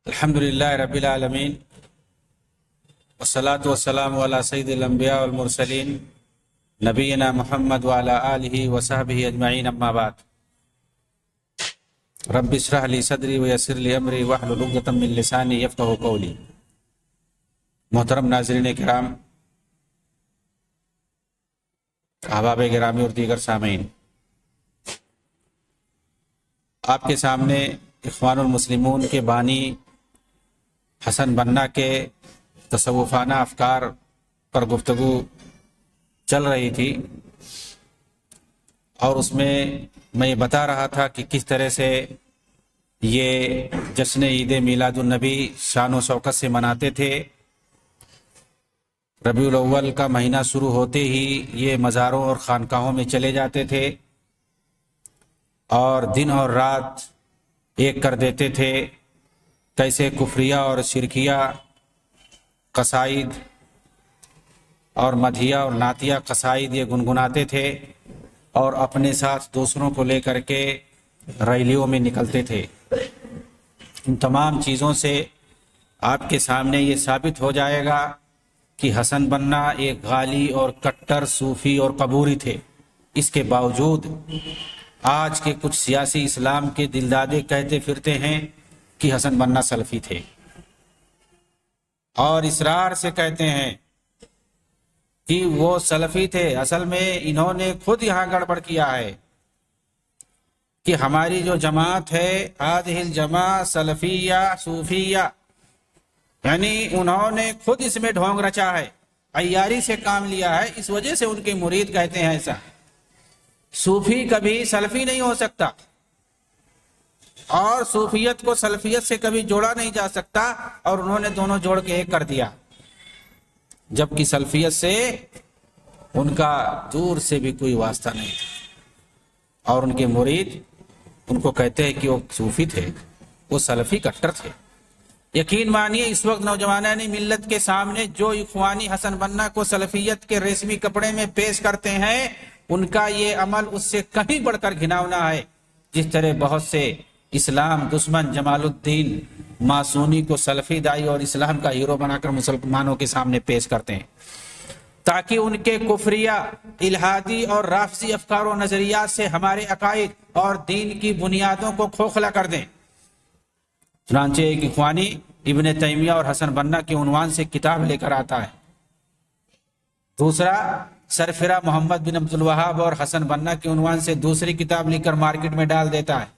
الحمدللہ رب العالمین والصلاة والسلام علی سید الانبیاء والمرسلین نبینا محمد وعلی آلہ وصحبہ اجمعین، اما بعد۔ رب اشرح لی صدری ویسر لی امری واحلل عقدۃ من لسانی یفقہوا قولی۔ محترم ناظرین کرام، احباب گرامی اور دیگر سامعین، آپ کے سامنے اخوان المسلمون کے بانی حسن بننا کے تصوفانہ افکار پر گفتگو چل رہی تھی، اور اس میں یہ بتا رہا تھا کہ کس طرح سے یہ جشن عید میلاد النبی شان و شوکت سے مناتے تھے۔ ربیع الاول کا مہینہ شروع ہوتے ہی یہ مزاروں اور خانقاہوں میں چلے جاتے تھے اور دن اور رات ایک کر دیتے تھے۔ کیسے کفریہ اور شرکیہ قصائد اور مدحیہ اور نعتیہ قصائد یہ گنگناتے تھے، اور اپنے ساتھ دوسروں کو لے کر کے ریلیوں میں نکلتے تھے۔ ان تمام چیزوں سے آپ کے سامنے یہ ثابت ہو جائے گا کہ حسن بننا ایک غالی اور کٹر صوفی اور قبوری تھے۔ اس کے باوجود آج کے کچھ سیاسی اسلام کے دلدادے کہتے پھرتے ہیں کہ حسن بننا سلفی تھے، اور اصرار سے کہتے ہیں کہ وہ سلفی تھے۔ اصل میں انہوں نے خود یہاں گڑبڑ کیا ہے کہ ہماری جو جماعت ہے هذه الجماعة سلفیہ صوفیہ، یعنی انہوں نے خود اس میں ڈھونگ رچا ہے، عیاری سے کام لیا ہے، اس وجہ سے ان کے مرید کہتے ہیں ایسا۔ صوفی کبھی سلفی نہیں ہو سکتا، اور صوفیت کو سلفیت سے کبھی جوڑا نہیں جا سکتا، اور انہوں نے دونوں جوڑ کے ایک کر دیا، جبکہ سلفیت سے ان کا دور سے بھی کوئی واسطہ نہیں تھا، اور ان کے مرید ان کو کہتے ہیں کہ وہ صوفی تھے، وہ سلفی کٹر تھے۔ یقین مانیے اس وقت نوجوانان ملت کے سامنے جو اخوانی حسن بننا کو سلفیت کے ریشمی کپڑے میں پیش کرتے ہیں، ان کا یہ عمل اس سے کہیں بڑھ کر گھناؤنا ہے۔ جس طرح بہت سے اسلام دشمن جمال الدین ماسونی کو سلفی دائی اور اسلام کا ہیرو بنا کر مسلمانوں کے سامنے پیش کرتے ہیں، تاکہ ان کے کفریہ، الہادی اور رافضی افکار و نظریات سے ہمارے عقائد اور دین کی بنیادوں کو کھوکھلا کر دیں۔ چنانچہ ایک اخوانی ابن تیمیہ اور حسن بننا کے عنوان سے کتاب لے کر آتا ہے، دوسرا سرفرہ محمد بن عبد الوہاب اور حسن بننا کے عنوان سے دوسری کتاب لکھ کر مارکیٹ میں ڈال دیتا ہے،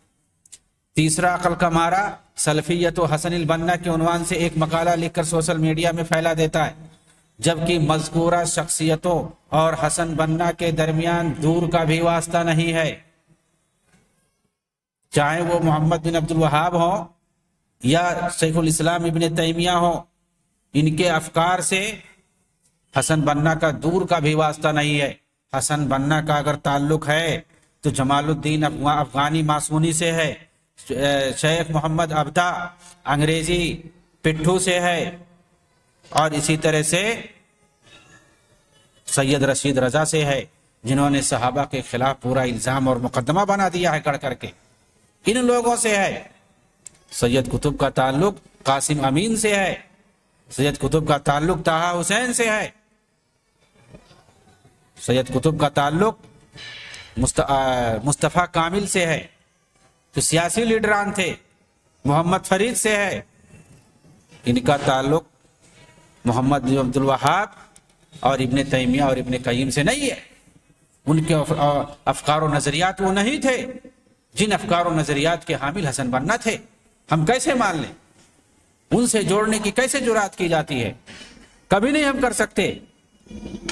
تیسرا عقل کا مارا سلفیت و حسن البنا کے عنوان سے ایک مقالہ لکھ کر سوشل میڈیا میں پھیلا دیتا ہے، جبکہ مذکورہ شخصیتوں اور حسن بننا کے درمیان دور کا بھی واسطہ نہیں ہے، چاہے وہ محمد بن عبد الوہاب ہوں یا شیخ الاسلام ابن تیمیہ ہوں، ان کے افکار سے حسن بننا کا دور کا بھی واسطہ نہیں ہے۔ حسن بننا کا اگر تعلق ہے تو جمال الدین افغانی ماسونی سے ہے، شیخ محمد ابدا انگریزی پٹھو سے ہے، اور اسی طرح سے سید رشید رضا سے ہے، جنہوں نے صحابہ کے خلاف پورا الزام اور مقدمہ بنا دیا ہے کڑ کر کے، ان لوگوں سے ہے۔ سید قطب کا تعلق قاسم امین سے ہے، سید قطب کا تعلق طہا حسین سے ہے، سید قطب کا تعلق مصطفیٰ کامل سے ہے، جو سیاسی لیڈران تھے، محمد فرید سے ہے۔ ان کا تعلق محمد بن عبد الوہاب اور ابن تیمیہ اور ابن قیم سے نہیں ہے۔ ان کے افکار و نظریات وہ نہیں تھے جن افکار و نظریات کے حامل حسن بننا تھے۔ ہم کیسے مان لیں؟ ان سے جوڑنے کی کیسے جرات کی جاتی ہے؟ کبھی نہیں ہم کر سکتے،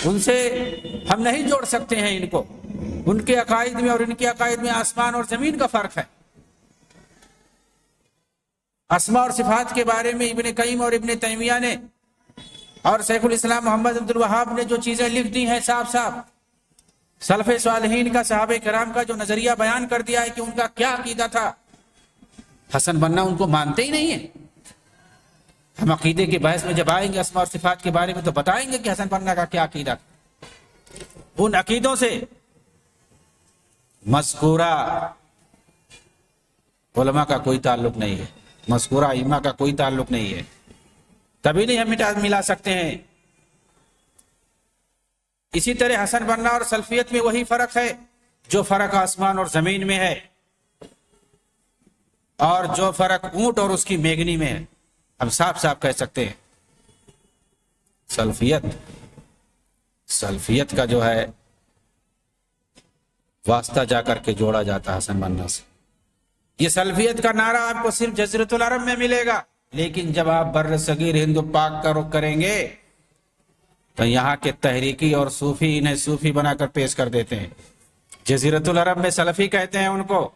ان سے ہم نہیں جوڑ سکتے ہیں ان کو۔ ان کے عقائد میں اور ان کے عقائد میں آسمان اور زمین کا فرق ہے۔ اسماء اور صفات کے بارے میں ابن قیم اور ابن تیمیہ نے اور شیخ الاسلام محمد عبد الوہاب نے جو چیزیں لکھ دی ہیں صاف صاف، سلف صالحین کا، صحابہ کرام کا جو نظریہ بیان کر دیا ہے کہ ان کا کیا عقیدہ تھا، حسن بننا ان کو مانتے ہی نہیں ہے۔ ہم عقیدے کے بحث میں جب آئیں گے اسماء اور صفات کے بارے میں تو بتائیں گے کہ حسن بننا کا کیا عقیدہ تھا۔ ان عقیدوں سے مذکورہ علماء کا کوئی تعلق نہیں ہے۔ مذکورہ ائمہ کا کوئی تعلق نہیں ہے، کبھی نہیں ہم ملا سکتے ہیں۔ اسی طرح حسن بننا اور سلفیت میں وہی فرق ہے جو فرق آسمان اور زمین میں ہے، اور جو فرق اونٹ اور اس کی میگنی میں ہے۔ ہم صاف صاف کہہ سکتے ہیں سلفیت کا جو ہے واسطہ جا کر کے جوڑا جاتا ہے حسن بننا سے۔ یہ سلفیت کا نعرہ آپ کو صرف جزیرۃ العرب میں ملے گا، لیکن جب آپ بر صغیر ہند و پاک کا رخ کریں گے تو یہاں کے تحریکی اور صوفی انہیں صوفی بنا کر پیش کر دیتے ہیں۔ جزیرۃ العرب میں سلفی کہتے ہیں ان کو،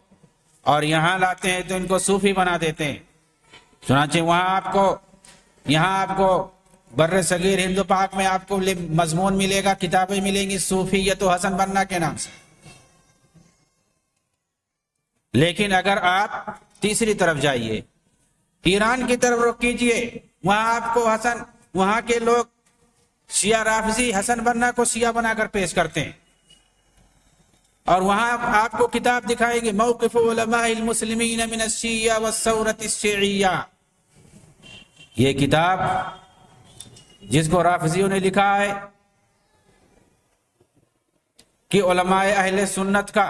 اور یہاں لاتے ہیں تو ان کو صوفی بنا دیتے ہیں۔ چنانچہ یہاں آپ کو بر صغیر ہند و پاک میں آپ کو مضمون ملے گا، کتابیں ملیں گی صوفیت و حسن بننا کے نام سے۔ لیکن اگر آپ تیسری طرف جائیے، ایران کی طرف رخ کیجئے، وہاں آپ کو وہاں کے لوگ شیعہ رافضی حسن بننا کو شیعہ بنا کر پیش کرتے ہیں، اور وہاں آپ کو کتاب دکھائیں گے موقف علماء المسلمین من الشیعہ والثورۃ الشیعیہ۔ یہ کتاب جس کو رافضیوں نے لکھا ہے کہ علماء اہل سنت کا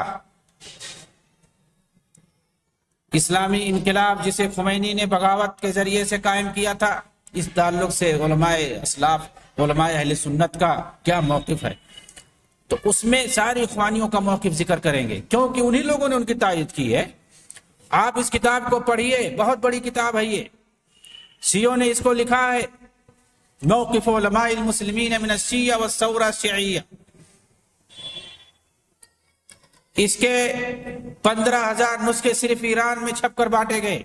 اسلامی انقلاب جسے خمینی نے بغاوت کے ذریعے سے قائم کیا تھا، اس تعلق سے علماء اسلاف علماء اہل سنت کا کیا موقف ہے، تو اس میں ساری اخوانیوں کا موقف ذکر کریں گے، کیونکہ انہی لوگوں نے ان کی تائید کی ہے۔ آپ اس کتاب کو پڑھیے، بہت بڑی کتاب ہے یہ، شیعوں نے اس کو لکھا ہے موقف علماء المسلمین من الشیعہ والثورۃ الشیعیہ۔ اس کے 15,000 نسخے صرف ایران میں چھپ کر بانٹے گئے،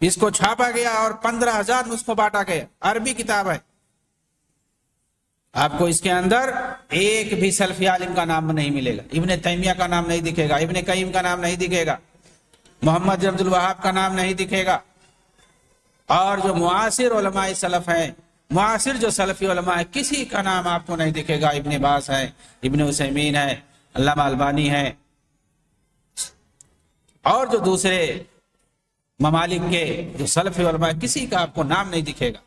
اس کو چھاپا گیا اور 15,000 نسخوں بانٹا گیا، عربی کتاب ہے۔ آپ کو اس کے اندر ایک بھی سلفی عالم کا نام نہیں ملے گا، ابن تیمیہ کا نام نہیں دکھے گا، ابن قیم کا نام نہیں دکھے گا، محمد عبد الوہاب کا نام نہیں دکھے گا، اور جو معاصر علماء سلف ہیں، معاصر جو سلفی علماء ہیں، کسی کا نام آپ کو نہیں دکھے گا۔ ابن باز ہے، ابن عثیمین ہے، علامہ البانی ہے، اور جو دوسرے ممالک کے جو سلفی علماء، کسی کا آپ کو نام نہیں دکھے گا۔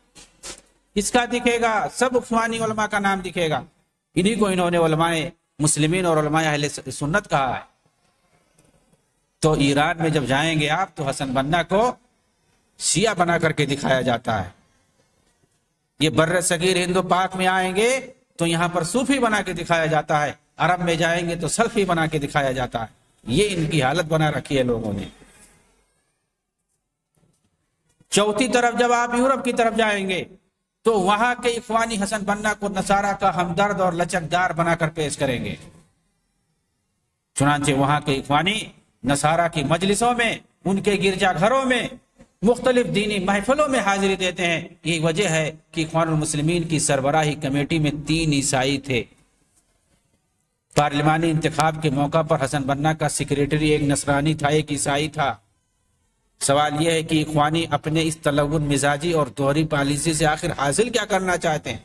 اس کا دکھے گا سب اخوانی علماء کا نام دکھے گا، انہی کو انہوں نے علماء مسلمین اور علماء اہل سنت کہا ہے۔ تو ایران میں جب جائیں گے آپ تو حسن بننا کو شیعہ بنا کر کے دکھایا جاتا ہے۔ یہ بر صغیر ہند و پاک میں آئیں گے تو یہاں پر صوفی بنا کے دکھایا جاتا ہے، عرب میں جائیں گے تو سلفی بنا کے دکھایا جاتا ہے۔ یہ ان کی حالت بنا رکھی ہے لوگوں نے۔ چوتھی طرف جب آپ یورپ کی طرف جائیں گے تو وہاں کے اخوانی حسن بننا کو نصارہ کا ہمدرد اور لچکدار بنا کر پیش کریں گے۔ چنانچہ وہاں کے اخوانی نصارہ کی مجلسوں میں، ان کے گرجا گھروں میں، مختلف دینی محفلوں میں حاضری دیتے ہیں۔ یہی وجہ ہے کہ اخوان المسلمین کی سربراہی کمیٹی میں 3 عیسائی تھے۔ پارلیمانی انتخاب کے موقع پر حسن بننا کا سیکریٹری ایک نصرانی تھا، ایک عیسائی تھا۔ سوال یہ ہے کہ اخوانی اپنے اس تلون مزاجی اور دوہری پالیسی سے آخر حاصل کیا کرنا چاہتے ہیں؟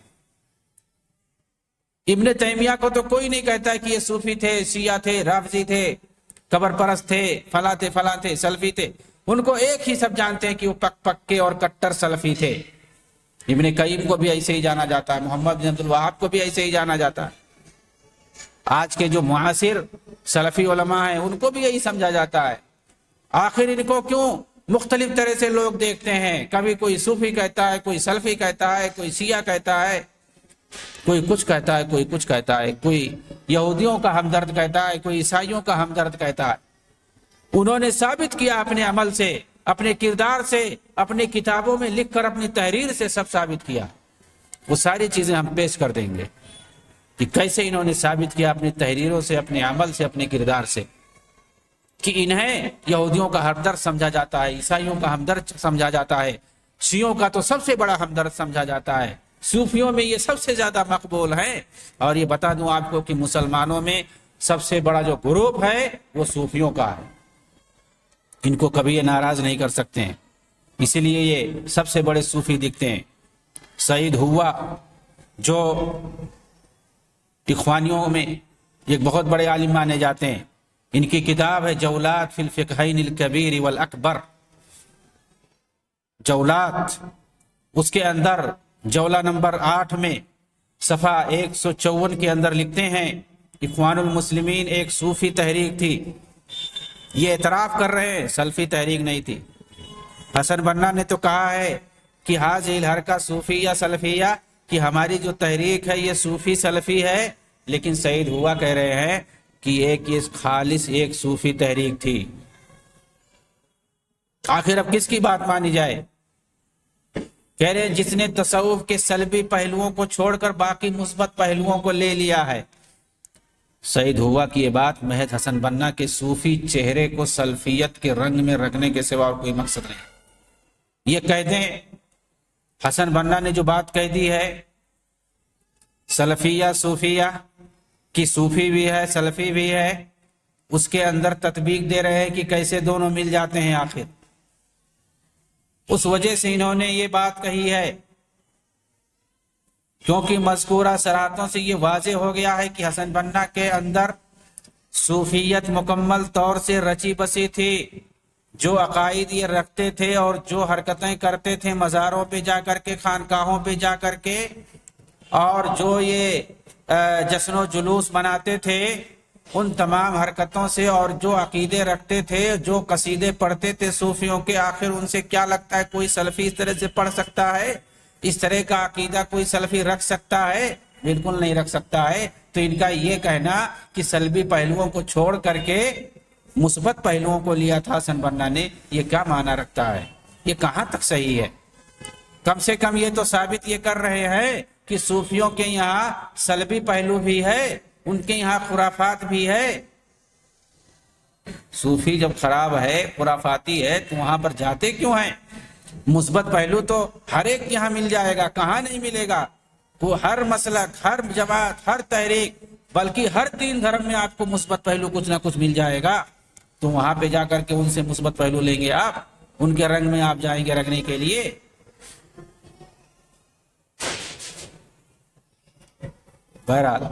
ابن تیمیہ کو تو کوئی نہیں کہتا ہے کہ یہ صوفی تھے، شیعہ تھے، رافضی تھے، قبر پرست تھے، فلاں تھے، سلفی تھے۔ ان کو ایک ہی سب جانتے ہیں کہ وہ پکے اور کٹر سلفی تھے۔ ابن قیم کو بھی ایسے ہی جانا جاتا ہے، محمد بن عبد الوہاب کو بھی ایسے ہی جانا جاتا ہے۔ آج کے جو معاصر سلفی علماء ہیں ان کو بھی یہی سمجھا جاتا ہے۔ آخر ان کو کیوں مختلف طرح سے لوگ دیکھتے ہیں؟ کبھی کوئی صوفی کہتا ہے، کوئی سلفی کہتا ہے، کوئی شیعہ کہتا ہے، کوئی کچھ کہتا ہے، کوئی کچھ کہتا ہے، کوئی یہودیوں کا ہمدرد کہتا ہے، کوئی عیسائیوں کا ہمدرد کہتا ہے۔ انہوں نے ثابت کیا اپنے عمل سے، اپنے کردار سے، اپنی کتابوں میں لکھ کر، اپنی تحریر سے سب ثابت کیا۔ وہ ساری چیزیں ہم پیش کر دیں گے کہ کیسے انہوں نے ثابت کیا اپنی تحریروں سے، اپنے عمل سے، اپنے کردار سے، کہ انہیں یہودیوں کا ہمدرد سمجھا جاتا ہے، عیسائیوں کا ہمدرد سمجھا جاتا ہے، شیعوں کا تو سب سے بڑا ہمدرد سمجھا جاتا ہے، صوفیوں میں یہ سب سے زیادہ مقبول ہیں۔ اور یہ بتا دوں آپ کو کہ مسلمانوں میں سب سے بڑا جو گروپ ہے وہ صوفیوں کا ہے۔ ان کو کبھی یہ ناراض نہیں کر سکتے ہیں، اسی لیے یہ سب سے بڑے صوفی دکھتے ہیں۔ سعید ہوا جو اخوانیوں میں ایک بہت بڑے عالم مانے جاتے ہیں، ان کی کتاب ہے جولات فی الفقہین الکبیر والاکبر، جولات، اس کے اندر جولہ نمبر 8 میں صفحہ 154 کے اندر لکھتے ہیں اخوان المسلمین ایک صوفی تحریک تھی، یہ اعتراف کر رہے ہیں سلفی تحریک نہیں تھی۔ حسن بنا نے تو کہا ہے کہ حاذہ الحرکہ صوفیہ سلفیہ، کہ ہماری جو تحریک ہے یہ صوفی سلفی ہے، لیکن سعید ہوا کہہ رہے ہیں کہ یہ خالص ایک صوفی تحریک تھی۔ آخر اب کس کی بات مانی جائے؟ کہہ رہے ہیں جس نے تصوف کے سلبی پہلوؤں کو چھوڑ کر باقی مثبت پہلوؤں کو لے لیا ہے۔ سعید ہوا کی یہ بات محض حسن بنا کے صوفی چہرے کو سلفیت کے رنگ میں رکھنے کے سوا اور کوئی مقصد نہیں۔ یہ کہہ دیں حسن بنا نے جو بات کہہ دی ہے سلفیہ صوفیہ کی، صوفی بھی ہے سلفی بھی ہے، اس کے اندر تطبیق دے رہے ہیں کہ کیسے دونوں مل جاتے ہیں آخر۔ اس وجہ سے انہوں نے یہ بات کہی ہے کیونکہ مذکورہ صراحتوں سے یہ واضح ہو گیا ہے کہ حسن بنا کے اندر صوفیت مکمل طور سے رچی بسی تھی۔ جو عقائد یہ رکھتے تھے اور جو حرکتیں کرتے تھے مزاروں پہ جا کر کے، خانقاہوں پہ جا کر کے، اور جو یہ جشن و جلوس مناتے تھے، ان تمام حرکتوں سے اور جو عقیدے رکھتے تھے، جو قصیدے پڑھتے تھے صوفیوں کے، آخر ان سے کیا لگتا ہے کوئی سلفی اس طرح سے پڑھ سکتا ہے؟ اس طرح کا عقیدہ کوئی سلفی رکھ سکتا ہے؟ بالکل نہیں رکھ سکتا ہے۔ تو ان کا یہ کہنا کہ سلبی پہلوؤں کو چھوڑ کر کے مثبت پہلوؤں کو لیا تھا حسن بنا نے، یہ کیا معنی رکھتا ہے؟ یہ کہاں تک صحیح ہے؟ کم سے کم یہ تو ثابت یہ کر رہے ہیں کہ صوفیوں کے یہاں سلبی پہلو بھی ہے، ان کے یہاں خرافات بھی ہے۔ صوفی جب خراب ہے، خرافاتی ہے، تو وہاں پر جاتے کیوں ہیں؟ مثبت پہلو تو ہر ایک یہاں مل جائے گا، کہاں نہیں ملے گا؟ وہ ہر مسلک، ہر جماعت، ہر تحریک، بلکہ ہر دین دھرم میں آپ کو مثبت پہلو کچھ نہ کچھ مل جائے گا۔ تو وہاں پہ جا کر کے ان سے مثبت پہلو لیں گے، آپ ان کے رنگ میں آپ جائیں گے رکھنے کے لیے۔ بہرحال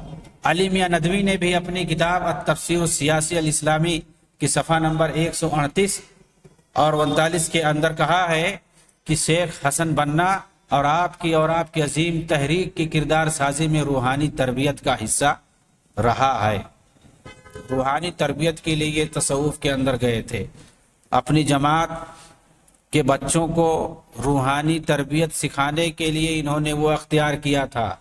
علی میاں ندوی نے بھی اپنی کتاب التفسیر السیاسی الاسلامی کی صفحہ نمبر 138 اور 39 کے اندر کہا ہے کہ شیخ حسن بنا اور آپ کی عظیم تحریک کی کردار سازی میں روحانی تربیت کا حصہ رہا ہے۔ روحانی تربیت کے لیے یہ تصوف کے اندر گئے تھے، اپنی جماعت کے بچوں کو روحانی تربیت سکھانے کے لیے انہوں نے وہ اختیار کیا تھا۔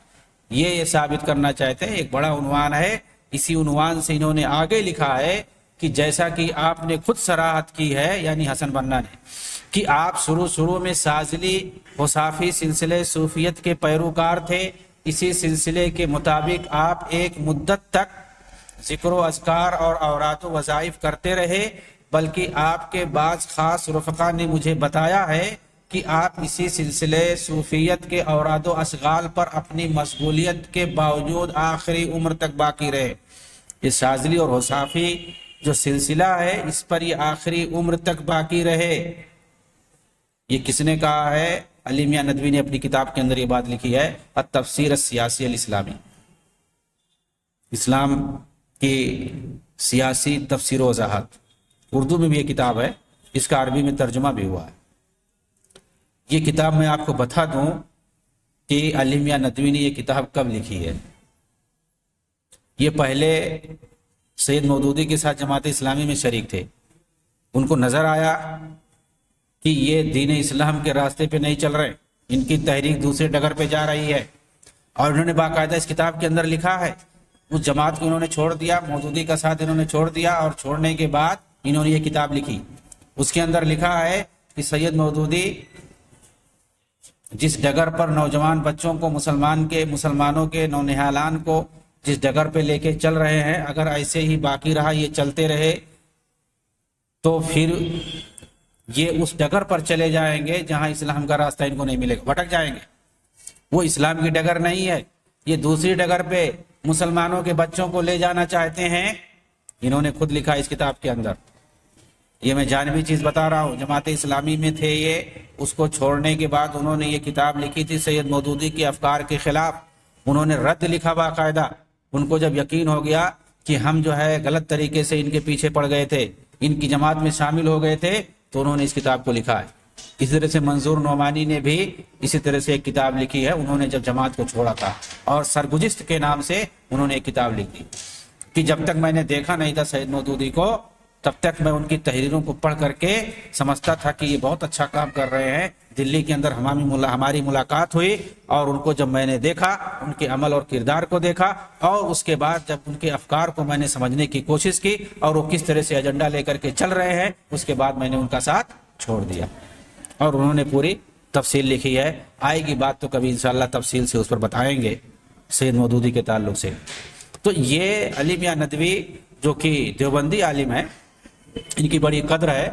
یہ ثابت کرنا چاہتے ہیں، ایک بڑا عنوان ہے، اسی عنوان سے انہوں نے آگے لکھا ہے کہ جیسا کہ آپ نے خود صراحت کی ہے، یعنی حسن بنا نے، کہ آپ شروع میں سازلی حصافی سلسلے صوفیت کے پیروکار تھے۔ اسی سلسلے کے مطابق آپ ایک مدت تک ذکر و اذکار اور اوراد و وظائف کرتے رہے، بلکہ آپ کے بعض خاص رفقا نے مجھے بتایا ہے کہ آپ اسی سلسلے صوفیت کے اوراد و اشغال پر اپنی مشغولیت کے باوجود آخری عمر تک باقی رہے۔ یہ شاذلی اور حصافی جو سلسلہ ہے، اس پر یہ آخری عمر تک باقی رہے۔ یہ کس نے کہا ہے؟ علی میاں ندوی نے اپنی کتاب کے اندر یہ بات لکھی ہے، التفسیر السیاسی الاسلامی، اسلام کی سیاسی تفسیر و وضاحت۔ اردو میں بھی یہ کتاب ہے، اس کا عربی میں ترجمہ بھی ہوا ہے۔ یہ کتاب میں آپ کو بتا دوں کہ علی میاں ندوی نے یہ کتاب کب لکھی ہے۔ یہ پہلے سید مودودی کے ساتھ جماعت اسلامی میں شریک تھے، ان کو نظر آیا کہ یہ دین اسلام کے راستے پہ نہیں چل رہے، ان کی تحریک دوسرے ڈگر پہ جا رہی ہے، اور انہوں نے باقاعدہ اس کتاب کے اندر لکھا ہے۔ اس جماعت کو انہوں نے چھوڑ دیا، مودودی کا ساتھ انہوں نے چھوڑ دیا، اور چھوڑنے کے بعد انہوں نے یہ کتاب لکھی۔ اس کے اندر لکھا ہے کہ سید مودودی جس ڈگر پر نوجوان بچوں کو مسلمانوں کے نونہالان کو جس ڈگر پہ لے کے چل رہے ہیں، اگر ایسے ہی باقی رہا، یہ چلتے رہے، تو پھر یہ اس ڈگر پر چلے جائیں گے جہاں اسلام کا راستہ ان کو نہیں ملے گا، بھٹک جائیں گے۔ وہ اسلام کی ڈگر نہیں ہے، یہ دوسری ڈگر پہ مسلمانوں کے بچوں کو لے جانا چاہتے ہیں۔ انہوں نے خود لکھا اس کتاب کے اندر، یہ میں جانبی چیز بتا رہا ہوں، جماعت اسلامی میں تھے یہ، اس کو چھوڑنے کے بعد انہوں نے یہ کتاب لکھی تھی سید مودودی کے افکار کے خلاف، انہوں نے رد لکھا باقاعدہ۔ ان کو جب یقین ہو گیا کہ ہم جو ہے غلط طریقے سے ان کے پیچھے پڑ گئے تھے، ان کی جماعت میں شامل ہو گئے تھے، تو انہوں نے اس کتاب کو لکھا ہے۔ اسی طرح سے منظور نعمانی نے بھی اسی طرح سے ایک کتاب لکھی ہے، انہوں نے جب جماعت کو چھوڑا تھا، اور سرگزشت کے نام سے انہوں نے ایک کتاب لکھی کہ جب تک میں نے دیکھا نہیں تھا سید مودودی کو، تب تک میں ان کی تحریروں کو پڑھ کر کے سمجھتا تھا کہ یہ بہت اچھا کام کر رہے ہیں۔ دلی کے اندر ہماری ملاقات ہوئی، اور ان کو جب میں نے دیکھا، ان کے عمل اور کردار کو دیکھا، اور اس کے بعد جب ان کے افکار کو میں نے سمجھنے کی کوشش کی اور وہ کس طرح سے ایجنڈا لے کر کے چل رہے ہیں، اس کے بعد میں نے ان کا ساتھ چھوڑ دیا، اور انہوں نے پوری تفصیل لکھی ہے۔ آئے گی بات تو کبھی انشاءاللہ تفصیل سے اس پر بتائیں گے سید مودودی کے تعلق سے۔ تو یہ علی میاں ندوی جو کہ دیوبندی عالم ہے، ان کی بڑی قدر ہے،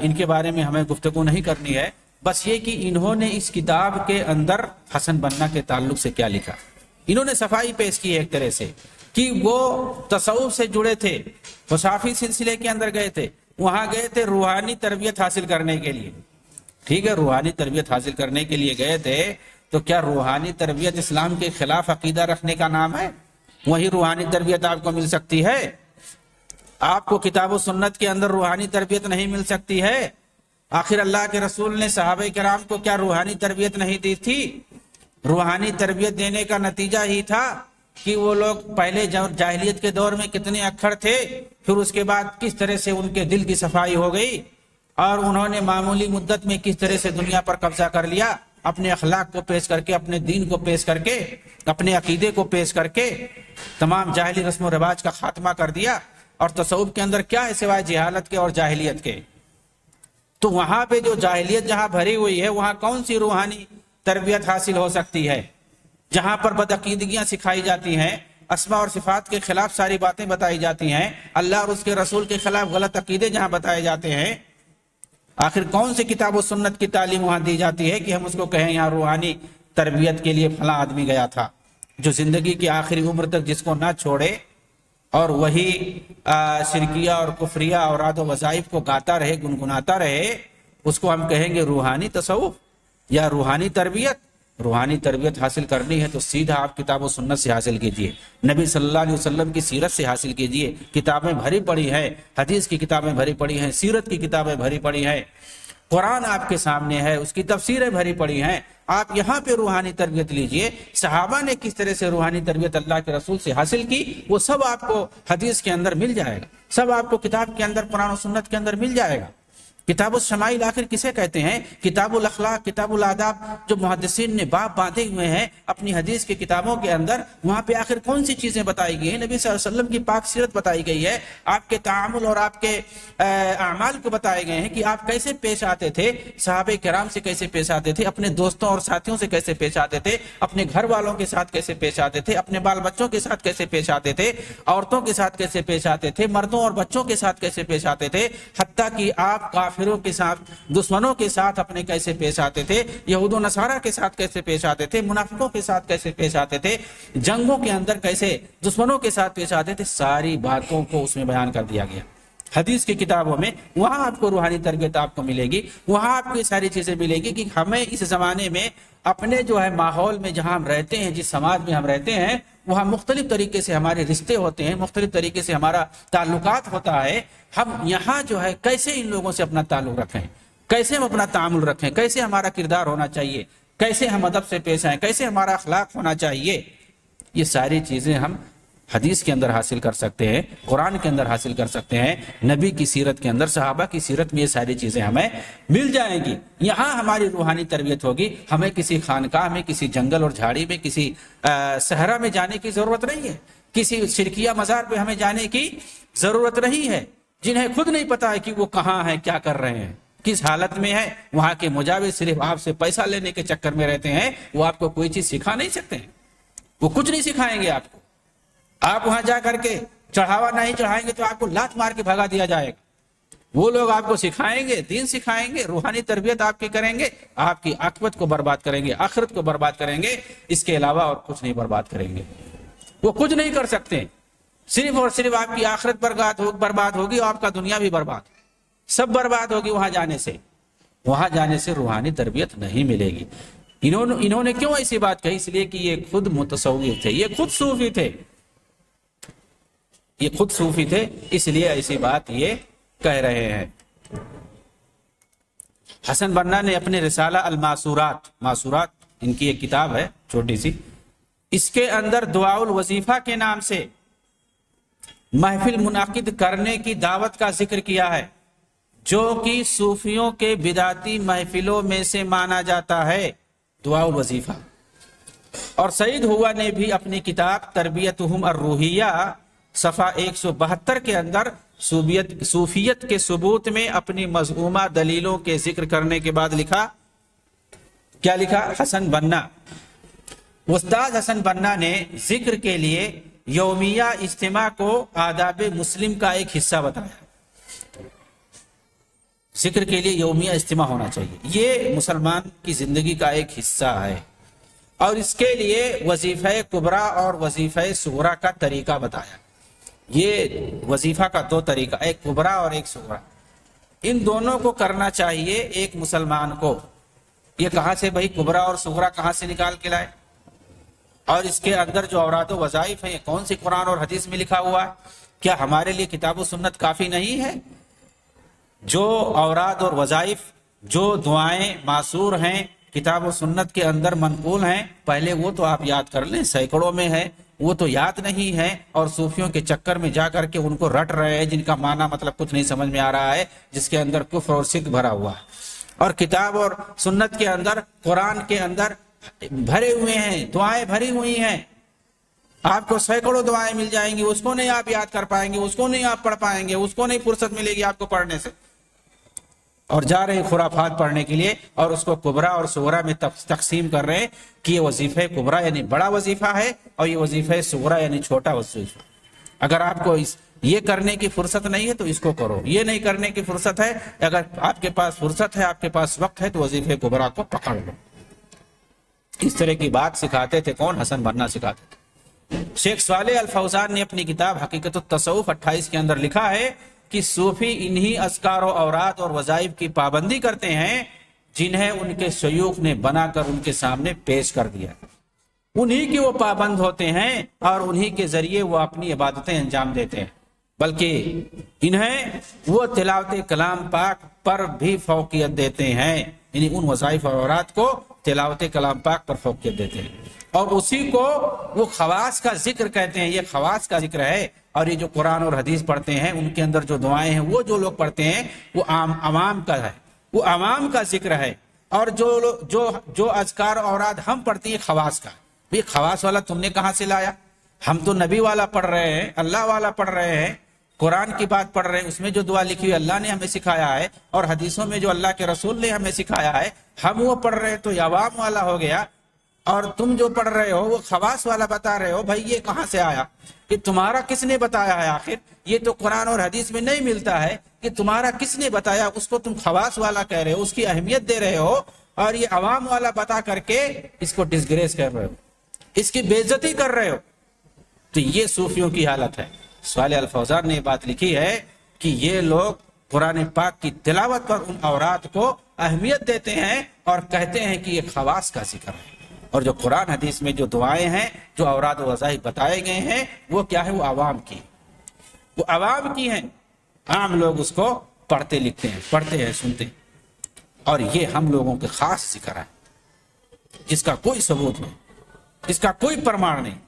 ان کے بارے میں ہمیں گفتگو نہیں کرنی ہے، بس یہ کہ انہوں نے اس کتاب کے اندر حسن بنا کے تعلق سے کیا لکھا۔ انہوں نے صفائی پیش کی ایک طرح سے کہ وہ تصوف سے جڑے تھے، وہ صافی سلسلے کے اندر گئے تھے، وہاں گئے تھے روحانی تربیت حاصل کرنے کے لیے، ٹھیک ہے، روحانی تربیت حاصل کرنے کے لیے گئے تھے۔ تو کیا روحانی تربیت اسلام کے خلاف عقیدہ رکھنے کا نام ہے؟ وہی روحانی تربیت آپ کو مل سکتی ہے؟ آپ کو کتاب و سنت کے اندر روحانی تربیت نہیں مل سکتی ہے؟ آخر اللہ کے رسول نے صحابہ کرام کو کیا روحانی تربیت نہیں دی تھی؟ روحانی تربیت دینے کا نتیجہ ہی تھا کہ وہ لوگ پہلے جاہلیت کے دور میں کتنے اکھڑ تھے، پھر اس کے بعد کس طرح سے ان کے دل کی صفائی ہو گئی، اور انہوں نے معمولی مدت میں کس طرح سے دنیا پر قبضہ کر لیا، اپنے اخلاق کو پیش کر کے، اپنے دین کو پیش کر کے، اپنے عقیدے کو پیش کر کے تمام جاہلی رسم و رواج کا خاتمہ کر دیا۔ اور تصوف کے اندر کیا ہے سوائے جہالت کے اور جاہلیت کے؟ تو وہاں پہ جو جاہلیت جہاں بھری ہوئی ہے، وہاں کون سی روحانی تربیت حاصل ہو سکتی ہے؟ جہاں پر بدعقیدگیاں سکھائی جاتی ہیں، اسماء اور صفات کے خلاف ساری باتیں بتائی جاتی ہیں، اللہ اور اس کے رسول کے خلاف غلط عقیدے جہاں بتائے جاتے ہیں، آخر کون سی کتاب و سنت کی تعلیم وہاں دی جاتی ہے کہ ہم اس کو کہیں یہاں روحانی تربیت کے لیے فلاں آدمی گیا تھا؟ جو زندگی کی آخری عمر تک جس کو نہ چھوڑے اور وہی شرکیہ اور کفریہ اور اوراد و وظائف کو گاتا رہے، گنگناتا رہے، اس کو ہم کہیں گے روحانی تصوف یا روحانی تربیت؟ روحانی تربیت حاصل کرنی ہے تو سیدھا آپ کتاب و سنت سے حاصل کیجئے، نبی صلی اللہ علیہ وسلم کی سیرت سے حاصل کیجئے۔ کتابیں بھری پڑی ہیں، حدیث کی کتابیں بھری پڑی ہیں، سیرت کی کتابیں بھری پڑی ہیں، قرآن آپ کے سامنے ہے، اس کی تفسیریں بھری پڑی ہیں، آپ یہاں پہ روحانی تربیت لیجئے۔ صحابہ نے کس طرح سے روحانی تربیت اللہ کے رسول سے حاصل کی، وہ سب آپ کو حدیث کے اندر مل جائے گا، سب آپ کو کتاب کے اندر، قرآن و سنت کے اندر مل جائے گا۔ کتاب الشمائل آخر کسے کہتے ہیں؟ کتاب الاخلاق، کتاب الاداب، جو محدثین نے باب باندھے ہوئے ہیں اپنی حدیث کی کتابوں کے اندر، وہاں پہ آخر کون سی چیزیں بتائی گئی ہیں؟ نبی صلی اللہ علیہ وسلم کی پاک سیرت بتائی گئی ہے، آپ کے تعامل اور آپ کے اعمال کو بتائے گئے ہیں کہ آپ کیسے پیش آتے تھے، صحابہ کرام سے کیسے پیش آتے تھے، اپنے دوستوں اور ساتھیوں سے کیسے پیش آتے تھے، اپنے گھر والوں کے ساتھ کیسے پیش آتے تھے، اپنے بال بچوں کے ساتھ کیسے پیش آتے تھے، عورتوں کے ساتھ کیسے پیش آتے تھے، مردوں اور بچوں کے ساتھ کیسے پیش آتے تھے، حتیٰ کہ آپ کافروں کے ساتھ، دشمنوں کے ساتھ اپنے کیسے پیش آتے تھے، یہود و نصارہ کے ساتھ کیسے پیش آتے تھے، منافقوں کے ساتھ کیسے پیش آتے تھے، جنگوں کے اندر کیسے دشمنوں کے ساتھ پیش آتے تھے، ساری باتوں کو اس میں بیان کر دیا گیا حدیث کی کتابوں میں۔ وہاں آپ کو روحانی تربیت آپ کو ملے گی، وہاں آپ کو یہ ساری چیزیں ملے گی کہ ہمیں اس زمانے میں اپنے جو ہے ماحول میں جہاں ہم رہتے ہیں، جس سماج میں ہم رہتے ہیں، وہاں مختلف طریقے سے ہمارے رشتے ہوتے ہیں، مختلف طریقے سے ہمارا تعلقات ہوتا ہے، ہم یہاں جو ہے کیسے ان لوگوں سے اپنا تعلق رکھیں، کیسے ہم اپنا تعامل رکھیں، کیسے ہمارا کردار ہونا چاہیے، کیسے ہم ادب سے پیش آئیں، کیسے ہمارا اخلاق ہونا چاہیے، یہ ساری چیزیں ہم حدیث کے اندر حاصل کر سکتے ہیں، قرآن کے اندر حاصل کر سکتے ہیں، نبی کی سیرت کے اندر، صحابہ کی سیرت میں یہ ساری چیزیں ہمیں مل جائیں گی۔ یہاں ہماری روحانی تربیت ہوگی، ہمیں کسی خانقاہ میں، کسی جنگل اور جھاڑی میں، کسی صحرا میں جانے کی ضرورت نہیں ہے، کسی شرکیہ مزار پہ ہمیں جانے کی ضرورت نہیں ہے، جنہیں خود نہیں پتا ہے کہ وہ کہاں ہیں، کیا کر رہے ہیں، کس حالت میں ہے۔ وہاں کے مجاور صرف آپ سے پیسہ لینے کے چکر میں رہتے ہیں، وہ آپ کو کوئی چیز سکھا نہیں سکتے ہیں، وہ کچھ نہیں سکھائیں گے آپ کو۔ آپ وہاں جا کر کے چڑھاوا نہیں چڑھائیں گے تو آپ کو لات مار کے بھگا دیا جائے گا۔ وہ لوگ آپ کو سکھائیں گے، دین سکھائیں گے، روحانی تربیت آپ کی کریں گے، آپ کی عاقبت کو برباد کریں گے، آخرت کو برباد کریں گے، اس کے علاوہ اور کچھ نہیں برباد کریں گے۔ وہ کچھ نہیں کر سکتے، صرف اور صرف آپ کی آخرت برباد ہوگی اور آپ کا دنیا بھی برباد، سب برباد ہوگی وہاں جانے سے۔ وہاں جانے سے روحانی تربیت نہیں ملے گی۔ انہوں نے کیوں ایسی بات کہی؟ اس لیے کہ یہ خود متصوف تھے، یہ خود صوفی تھے۔ یہ خود صوفی تھے، اس لیے ایسی بات یہ کہہ رہے ہیں۔ حسن بنا نے اپنے رسالہ الماسورات، معصورات ان کی ایک کتاب ہے چھوٹی سی، اس کے اندر دعاء الوظیفہ کے نام سے محفل منعقد کرنے کی دعوت کا ذکر کیا ہے، جو کہ صوفیوں کے بدعتی محفلوں میں سے مانا جاتا ہے، دعاء الوظیفہ۔ اور سعید ہوا نے بھی اپنی کتاب تربیتہم الروحیہ صفحہ 172 کے اندر صوفیت کے ثبوت میں اپنی مذمومہ دلیلوں کے ذکر کرنے کے بعد لکھا، کیا لکھا؟ حسن بنا، استاد حسن بنا نے ذکر کے لیے یومیہ اجتماع کو آداب مسلم کا ایک حصہ بتایا۔ ذکر کے لیے یومیہ اجتماع ہونا چاہیے، یہ مسلمان کی زندگی کا ایک حصہ ہے، اور اس کے لیے وظیفہ کبریٰ اور وظیفہ صغریٰ کا طریقہ بتایا۔ یہ وظیفہ کا دو طریقہ، ایک کبریٰ اور ایک صغریٰ، ان دونوں کو کرنا چاہیے ایک مسلمان کو۔ یہ کہاں سے بھائی کبریٰ اور صغریٰ کہاں سے نکال کے لائے؟ اور اس کے اندر جو اوراد و وظائف ہیں، یہ کون سی قرآن اور حدیث میں لکھا ہوا ہے؟ کیا ہمارے لیے کتاب و سنت کافی نہیں ہے؟ جو اوراد اور وظائف، جو دعائیں معصور ہیں کتاب و سنت کے اندر منقول ہیں، پہلے وہ تو آپ یاد کر لیں، سینکڑوں میں ہے، وہ تو یاد نہیں ہے، اور صوفیوں کے چکر میں جا کر کے ان کو رٹ رہے ہیں، جن کا معنی مطلب کچھ نہیں سمجھ میں آ رہا ہے، جس کے اندر کفر اور شرک بھرا ہوا ہے۔ اور کتاب اور سنت کے اندر، قرآن کے اندر بھرے ہوئے ہیں، دعائیں بھری ہوئی ہیں، آپ کو سینکڑوں دعائیں مل جائیں گی، اس کو نہیں آپ یاد کر پائیں گے، اس کو نہیں آپ پڑھ پائیں گے، اس کو نہیں فرصت ملے گی آپ کو پڑھنے سے، اور جا رہے ہیں خرافات پڑھنے کے لیے، اور اس کو کبریٰ اور صغریٰ میں تقسیم کر رہے ہیں کہ یہ وظیفہ کبریٰ یعنی بڑا وظیفہ ہے، اور یہ وظیفہ صغریٰ یعنی چھوٹا وظیفہ۔ اگر آپ کو یہ کرنے کی فرصت نہیں ہے تو اس کو کرو، یہ نہیں کرنے کی فرصت ہے، اگر آپ کے پاس فرصت ہے، آپ کے پاس وقت ہے، تو وظیفہ کبریٰ کو پکڑ لو۔ اس طرح کی بات سکھاتے تھے کون؟ حسن بنا سکھاتے تھے۔ شیخ صالح الفوزان نے اپنی کتاب حقیقت التصوف 28 کے اندر لکھا ہے کہ صوفی انہی اذکار و اوراد اور وظائف کی پابندی کرتے ہیں جنہیں ان کے شیوخ نے بنا کر ان کے سامنے پیش کر دیا، انہی کے وہ پابند ہوتے ہیں، اور انہی کے ذریعے وہ اپنی عبادتیں انجام دیتے ہیں، بلکہ انہیں وہ تلاوت کلام پاک پر بھی فوقیت دیتے ہیں، یعنی ان وظائف اور اوراد کو تلاوت کلام پاک پر فوقیت دیتے ہیں، اور اسی کو وہ خواص کا ذکر کہتے ہیں۔ یہ خواص کا ذکر ہے، اور یہ جو قرآن اور حدیث پڑھتے ہیں ان کے اندر جو دعائیں ہیں وہ جو لوگ پڑھتے ہیں وہ عوام کا ہے، وہ عوام کا ذکر ہے، اور جو اذکار اوراد ہم پڑھتے ہیں خواص کا۔ یہ خواص والا تم نے کہاں سے لایا؟ ہم تو نبی والا پڑھ رہے ہیں، اللہ والا پڑھ رہے ہیں، قرآن کی بات پڑھ رہے ہیں، اس میں جو دعا لکھی ہوئی اللہ نے ہمیں سکھایا ہے، اور حدیثوں میں جو اللہ کے رسول نے ہمیں سکھایا ہے، ہم وہ پڑھ رہے ہیں، تو یہ عوام والا ہو گیا۔ اور تم جو پڑھ رہے ہو وہ خواص والا بتا رہے ہو، بھائی یہ کہاں سے آیا؟ کہ تمہارا کس نے بتایا ہے؟ آخر یہ تو قرآن اور حدیث میں نہیں ملتا ہے کہ تمہارا کس نے بتایا، اس کو تم خواص والا کہہ رہے ہو، اس کی اہمیت دے رہے ہو، اور یہ عوام والا بتا کر کے اس کو ڈسگریس کر رہے ہو، اس کی بے عزتی کر رہے ہو۔ تو یہ صوفیوں کی حالت ہے۔ صالح الفوزان نے یہ بات لکھی ہے کہ یہ لوگ قرآن پاک کی تلاوت پر ان اوراد کو اہمیت دیتے ہیں، اور کہتے ہیں کہ یہ خواص کا ذکر ہے، اور جو قرآن حدیث میں جو دعائیں ہیں، جو اوراد و وظائف بتائے گئے ہیں، وہ کیا ہے؟ وہ عوام کی، وہ عوام کی ہیں، عام لوگ اس کو پڑھتے لکھتے ہیں، پڑھتے ہیں، سنتے ہیں، اور یہ ہم لوگوں کے خاص ذکر ہے، جس کا کوئی ثبوت نہیں، جس کا کوئی پرمان نہیں،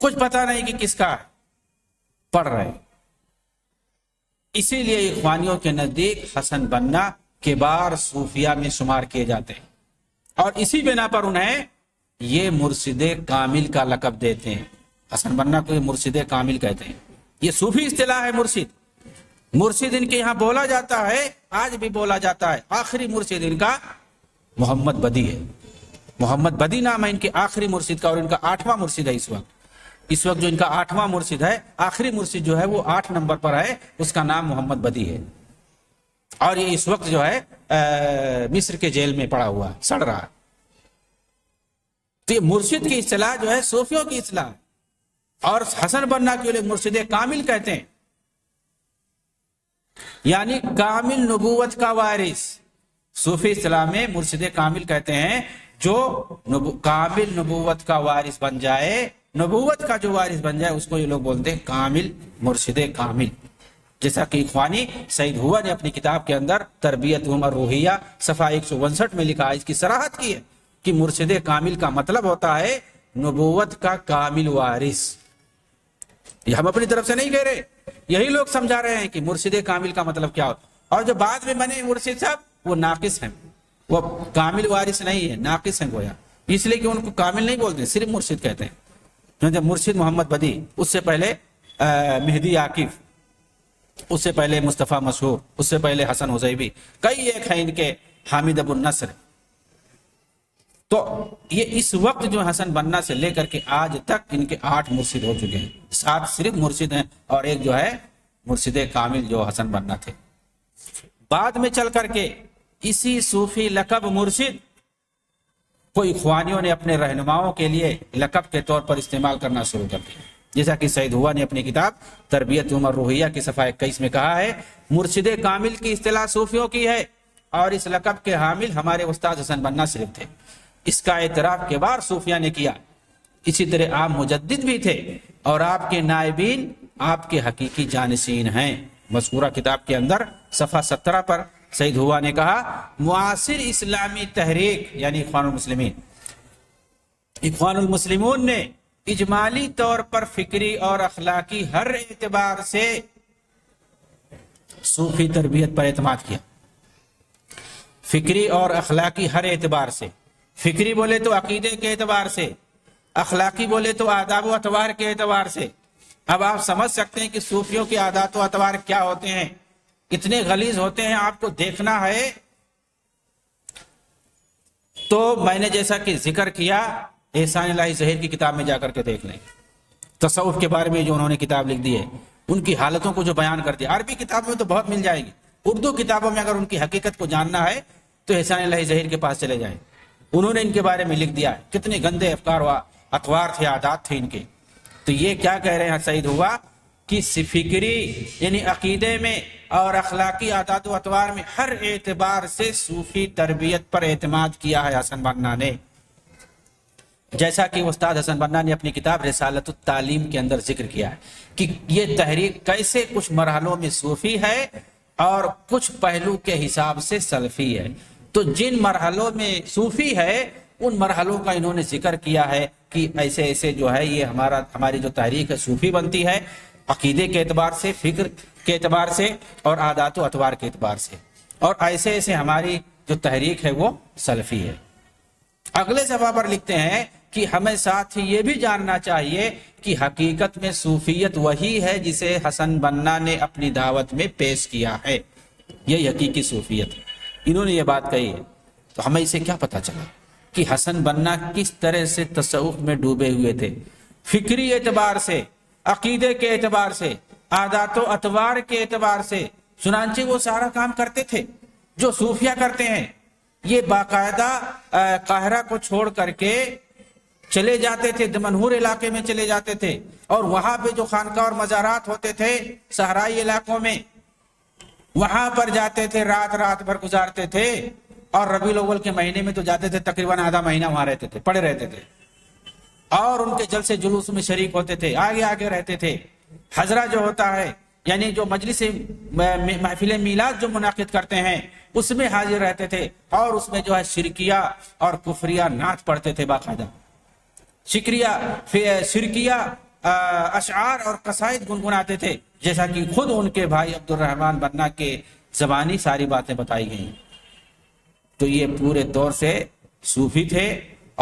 کچھ پتہ نہیں کہ کس کا ہے، پڑھ رہے ہیں۔ اسی لیے اخوانیوں کے نزدیک حسن بنا کبار صوفیہ میں شمار کیے جاتے ہیں، اور اسی بنا پر انہیں یہ مرشد کامل کا لقب دیتے ہیں۔ حسن بنا کو یہ مرشد کامل کہتے ہیں، یہ صوفی اصطلاح ہے۔ مرشد ان کے یہاں بولا جاتا ہے، آج بھی بولا جاتا ہے۔ آخری مرشد ان کا محمد بدی ہے، محمد بدی نام ہے ان کے آخری مرشد کا، اور ان کا 8واں مرشد ہے اس وقت جو ان کا 8واں مرشد ہے، آخری مرشد جو ہے وہ 8 نمبر پر ہے، اس کا نام محمد بدی ہے، اور یہ اس وقت جو ہے مصر کے جیل میں پڑا ہوا، سڑ رہا۔ تو یہ مرشد کی اصطلاح جو ہے صوفیوں کی اصطلاح ہے، اور حسن بنا کے لیے مرشد کامل کہتے ہیں، یعنی کامل نبوت کا وارث۔ صوفی اصطلاح میں مرشد کامل کہتے ہیں جو کامل نبوت کا وارث بن جائے، نبوت کا جو وارث بن جائے اس کو یہ لوگ بولتے ہیں کامل، مرشد کامل. جیسا کہ اخوانی سعید ہوا نے اپنی کتاب کے اندر تربیتہم الروحیہ صفحہ 159 میں لکھا ہے، اس کی صراحت کی ہے کہ مرشد کامل کا مطلب ہوتا ہے نبوت کا کامل وارث. یہ ہم اپنی طرف سے نہیں کہہ رہے، یہی لوگ سمجھا رہے ہیں کہ مرشد کامل کا مطلب کیا ہوتا ہے. اور جو بعد میں بنے مرشد صاحب وہ ناقص ہیں، وہ کامل وارث نہیں ہے، ناقص ہیں گویا، اس لیے کہ ان کو کامل نہیں بولتے، صرف مرشد کہتے ہیں. مرشد محمد بدی، اس سے پہلے مہدی عاکف، اس سے پہلے مصطفیٰ مشہور، اس سے پہلے حسن حزیبی، کئی ایک ہیں ان کے، حامد ابو النصر. تو یہ اس وقت جو حسن بننا سے لے کر کے آج تک ان کے 8 مرشد ہو چکے ہیں. 7 صرف مرشد ہیں اور ایک جو ہے مرشد کامل جو حسن بننا تھے. بعد میں چل کر کے اسی صوفی لقب مرشد کو اخوانیوں نے اپنے رہنماؤں کے لیے لقب کے طور پر استعمال کرنا شروع کر دیا. جیسا کہ سعید ہوا نے اپنی کتاب تربیتہم الروحیہ کی صفحہ 21 میں کہا ہے، مرشد کامل کی اصطلاح صوفیوں کی ہے اور اس لقب کے حامل ہمارے استاد حسن بننا صرف تھے. اس کا اعتراف کے بعد صوفیہ نے کیا. اسی طرح آپ مجدد بھی تھے اور آپ کے نائبین آپ کے حقیقی جانشین ہیں. مذکورہ کتاب کے اندر صفحہ 17 پر سعید ہوا نے کہا، معاصر اسلامی تحریک یعنی اخوان المسلمون نے اجمالی طور پر فکری اور اخلاقی ہر اعتبار سے صوفی تربیت پر اعتماد کیا. فکری اور اخلاقی ہر اعتبار سے، فکری بولے تو عقیدے کے اعتبار سے، اخلاقی بولے تو آداب و اطوار کے اعتبار سے. اب آپ سمجھ سکتے ہیں کہ صوفیوں کے عادات و اطوار کیا ہوتے ہیں، کتنے غلیظ ہوتے ہیں. آپ کو دیکھنا ہے تو میں نے جیسا کہ ذکر کیا احسان الہی ظہیر کی کتاب میں جا کر کے دیکھ لیں. تصوف کے بارے میں جو انہوں نے کتاب لکھ دی ہے، ان کی حالتوں کو جو بیان کر دیا. عربی کتابوں میں تو بہت مل جائے گی، اردو کتابوں میں اگر ان کی حقیقت کو جاننا ہے تو احسان الہی ظہیر کے پاس چلے جائیں. انہوں نے ان کے بارے میں لکھ دیا ہے کتنے گندے افکار و اطوار تھے، عادات تھے ان کے. تو یہ کیا کہہ رہے ہیں سعید ہوا کہ فکری یعنی عقیدے میں اور اخلاقی عادات و اطوار میں ہر اعتبار سے صوفی تربیت پر اعتماد کیا ہے حسن بننا نے. جیسا کہ استاد حسن بننا نے اپنی کتاب رسالت التعلیم کے اندر ذکر کیا ہے کہ یہ تحریک کیسے کچھ مرحلوں میں صوفی ہے اور کچھ پہلو کے حساب سے سلفی ہے. تو جن مرحلوں میں صوفی ہے ان مرحلوں کا انہوں نے ذکر کیا ہے کہ ایسے ایسے جو ہے یہ ہماری جو تحریک ہے صوفی بنتی ہے، عقیدے کے اعتبار سے، فکر کے اعتبار سے اور عادات و اطوار کے اعتبار سے، اور ایسے ایسے ہماری جو تحریک ہے وہ سلفی ہے. اگلے صفحہ پر لکھتے ہیں کہ ہمیں ساتھ ہی یہ بھی جاننا چاہیے کہ حقیقت میں صوفیت وہی ہے جسے حسن بننا نے اپنی دعوت میں پیش کیا ہے. یہ حقیقی صوفیت ہے. انہوں نے یہ بات کہی ہے تو ہمیں اسے کیا پتا چلا کہ حسن بننا کس طرح سے تصوف میں ڈوبے ہوئے تھے، فکری اعتبار سے، عقیدے کے اعتبار سے، عادات و اطوار کے اعتبار سے. چنانچہ وہ سارا کام کرتے تھے جو صوفیہ کرتے ہیں. یہ باقاعدہ قاہرہ کو چھوڑ کر کے چلے جاتے تھے، دمنہور علاقے میں چلے جاتے تھے اور وہاں پہ جو خانقاہ اور مزارات ہوتے تھے صحرائی علاقوں میں، وہاں پر جاتے تھے، رات بھر گزارتے تھے. اور ربیع الاول کے مہینے میں تو جاتے تھے، تقریباً آدھا مہینہ وہاں رہتے تھے، پڑے رہتے تھے اور ان کے جلسے جلوس میں شریک ہوتے تھے، آگے رہتے تھے. حضرہ جو ہوتا ہے یعنی جو مجلس محفل میلاد جو منعقد کرتے ہیں اس میں حاضر رہتے تھے اور اس میں جو ہے شرکیہ اور کفریہ نعت پڑھتے تھے، باقاعدہ شرکیہ اشعار اور قصائد گنگناتے تھے، جیسا کہ خود ان کے بھائی عبد الرحمن بننا کے زبانی ساری باتیں بتائی گئی. تو یہ پورے دور سے صوفی تھے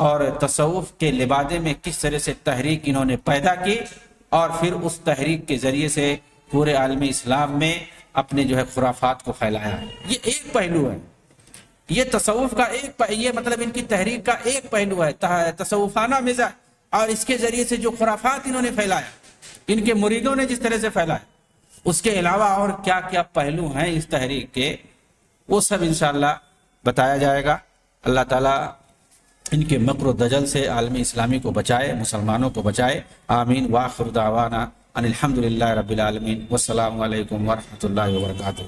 اور تصوف کے لبادے میں کس طرح سے تحریک انہوں نے پیدا کی اور پھر اس تحریک کے ذریعے سے پورے عالم اسلام میں اپنے جو ہے خرافات کو پھیلایا ہے. یہ ایک پہلو ہے، یہ تصوف کا یہ مطلب ان کی تحریک کا ایک پہلو ہے، تصوفانہ مزاج. اور اس کے ذریعے سے جو خرافات انہوں نے پھیلایا، ان کے مریدوں نے جس طرح سے پھیلایا، اس کے علاوہ اور کیا کیا پہلو ہیں اس تحریک کے، وہ سب انشاءاللہ بتایا جائے گا. اللہ تعالیٰ ان کے مکر و دجل سے عالم اسلامی کو بچائے، مسلمانوں کو بچائے. آمین. وآخر دعوانا ان الحمدللہ رب العالمین. والسلام علیکم ورحمۃ اللہ وبرکاتہ.